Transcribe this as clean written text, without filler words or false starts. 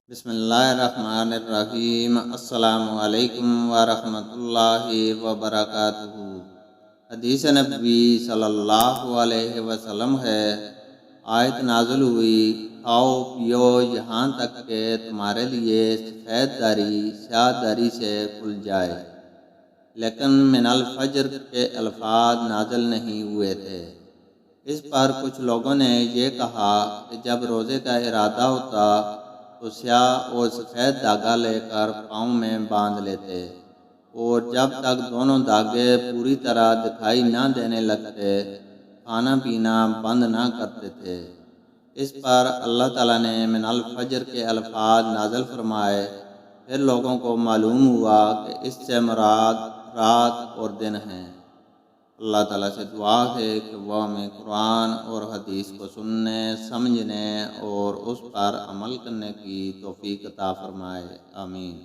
بسم اللہ الرحمن الرحیم۔ السلام علیکم ورحمۃ اللہ وبرکاتہ۔ حدیث نبوی صلی اللہ علیہ وسلم ہے، آیت نازل ہوئی، کھاؤ پیو یہاں تک کہ تمہارے لیے سفید داری سیاہ داری سے کھل جائے، لیکن من الفجر کے الفاظ نازل نہیں ہوئے تھے۔ اس پر کچھ لوگوں نے یہ کہا کہ جب روزے کا ارادہ ہوتا تو سیاہ اور سفید دھاگا لے کر پاؤں میں باندھ لیتے، اور جب تک دونوں دھاگے پوری طرح دکھائی نہ دینے لگتے کھانا پینا بند نہ کرتے تھے۔ اس پر اللہ تعالیٰ نے من الفجر کے الفاظ نازل فرمائے۔ پھر لوگوں کو معلوم ہوا کہ اس سے مراد رات اور دن ہیں۔ اللہ تعالیٰ سے دعا ہے کہ وہ ہمیں قرآن اور حدیث کو سننے، سمجھنے اور اس پر عمل کرنے کی توفیق عطا فرمائے، آمین۔